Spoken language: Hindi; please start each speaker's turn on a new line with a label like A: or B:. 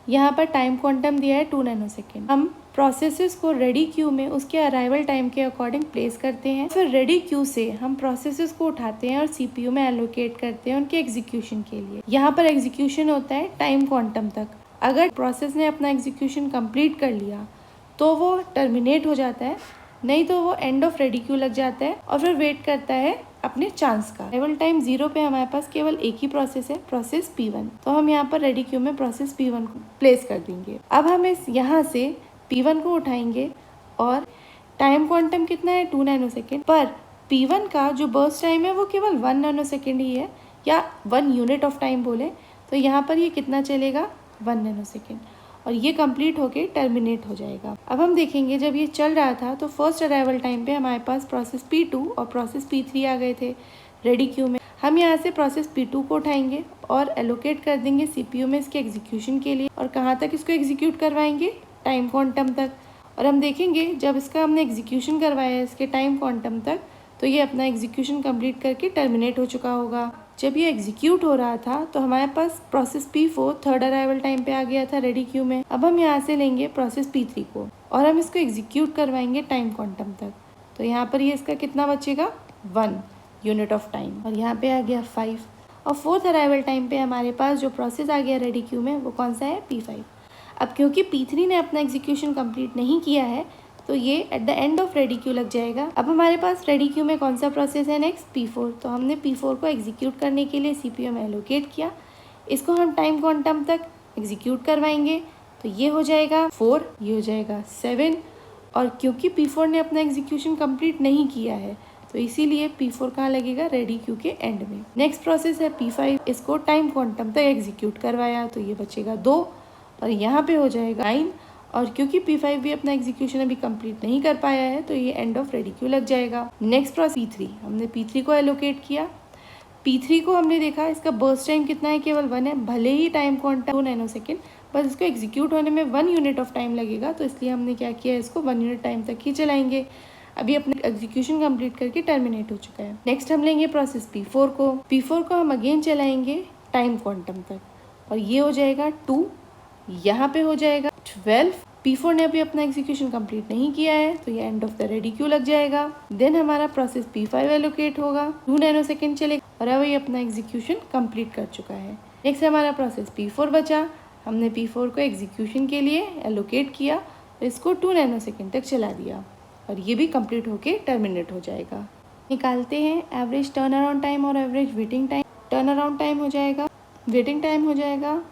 A: यहाँ पर टाइम क्वांटम दिया है 2 नैनोसेकेंड। हम प्रोसेसेस को रेडी क्यू में उसके अराइवल टाइम के अकॉर्डिंग प्लेस करते हैं। फिर रेडी क्यू से हम प्रोसेसेस को उठाते हैं और सीपीयू में एलोकेट करते हैं उनके एग्जीक्यूशन के लिए। यहाँ पर एग्जीक्यूशन होता है टाइम क्वांटम तक। अगर प्रोसेस ने अपना एग्जीक्यूशन कंप्लीट कर लिया तो वो टर्मिनेट हो जाता है, नहीं तो वो एंड ऑफ रेडी क्यू लग जाता है और फिर वेट करता है अपने चांस का। अराइवल टाइम 0 पे हमारे पास केवल एक ही प्रोसेस है, प्रोसेस P1। तो हम यहाँ पर रेडी क्यू में प्रोसेस P1 को प्लेस कर देंगे। अब हम इस यहाँ से P1 को उठाएंगे और टाइम क्वांटम कितना है 2 नैनोसेकेंड, पर P1 का जो बर्स्ट टाइम है वो केवल 1 नैनोसेकेंड ही है, या 1 यूनिट ऑफ टाइम बोले तो यहाँ पर ये कितना चलेगा 1 नैनोसेकेंड, और ये कंप्लीट होके टर्मिनेट हो जाएगा। अब हम देखेंगे जब ये चल रहा था तो फर्स्ट अराइवल टाइम पे हमारे पास प्रोसेस P2 और प्रोसेस P3 आ गए थे रेडी क्यू में। हम यहाँ से प्रोसेस P2 को उठाएंगे और एलोकेट कर देंगे सीपीयू में इसके एग्जीक्यूशन के लिए। और कहाँ तक इसको एग्जीक्यूट करवाएंगे, टाइम क्वांटम तक। और हम देखेंगे जब इसका हमने एग्जीक्यूशन करवाया है इसके टाइम क्वांटम तक, तो ये अपना एग्जीक्यूशन कंप्लीट करके टर्मिनेट हो चुका होगा। जब ये एग्जीक्यूट हो रहा था तो हमारे पास process P4 third arrival time पे आ गया था रेडी क्यू में। अब हम यहाँ से लेंगे प्रोसेस P3 को और हम इसको एग्जीक्यूट करवाएंगे टाइम क्वांटम तक। तो यहाँ पर ये इसका कितना बचेगा 1 यूनिट ऑफ टाइम, और यहाँ पे आ गया 5। और फोर्थ अराइवल टाइम पे हमारे पास जो प्रोसेस आ गया रेडी क्यू में वो कौन सा है P5। अब क्योंकि P3 ने अपना एग्जीक्यूशन कंप्लीट नहीं किया है तो ये at the end of ready queue लग जाएगा। अब हमारे पास रेडी क्यू में कौन सा प्रोसेस है नेक्स्ट P4। तो हमने P4 को एग्जीक्यूट करने के लिए सीपीयू में एलोकेट किया, इसको हम टाइम क्वांटम तक एग्जीक्यूट करवाएंगे। तो ये हो जाएगा 4, ये हो जाएगा 7, और क्योंकि P4 ने अपना एग्जीक्यूशन कंप्लीट नहीं किया है तो इसीलिए P4 कहाँ लगेगा रेडी क्यू के एंड में। नेक्स्ट प्रोसेस है P5, इसको टाइम क्वांटम तक एग्जीक्यूट करवाया तो ये बचेगा 2, और यहाँ पे हो जाएगा 9। और क्योंकि P5 भी अपना एग्जीक्यूशन अभी कंप्लीट नहीं कर पाया है तो ये एंड ऑफ रेडी क्यू लग जाएगा। नेक्स्ट प्रोसेस P3, हमने P3 को एलोकेट किया। P3 को हमने देखा इसका बर्स्ट टाइम कितना है, केवल 1 है। भले ही टाइम क्वांटम 2 नैनोसेकेंड, बस इसको एग्जीक्यूट होने में 1 यूनिट ऑफ टाइम लगेगा, तो इसलिए हमने क्या किया, इसको 1 यूनिट टाइम तक ही चलाएंगे। अभी अपने एग्जीक्यूशन कंप्लीट करके टर्मिनेट हो चुका है। नेक्स्ट हम लेंगे प्रोसेस P4 को। P4 को हम अगेन चलाएंगे टाइम क्वांटम तक, और ये हो जाएगा 2, यहाँ पे हो जाएगा 12। P4 ने अभी अपना एग्जीक्यूशन कंप्लीट नहीं किया है तो ये end of the ready queue लग जाएगा। देन हमारा प्रोसेस P5 एलोकेट होगा, 2 नैनोसेकेंड चलेगा, और अब ये अपना एग्जीक्यूशन कंप्लीट कर चुका है। नेक्स्ट हमारा प्रोसेस P4 बचा, हमने P4 को एग्जीक्यूशन के लिए एलोकेट किया और इसको 2 नैनोसेकेंड तक चला दिया, और ये भी कंप्लीट होके टर्मिनेट हो जाएगा। निकालते हैं एवरेज टर्न अराउंड टाइम और average waiting time. Turn around time हो जाएगा, वेटिंग टाइम हो जाएगा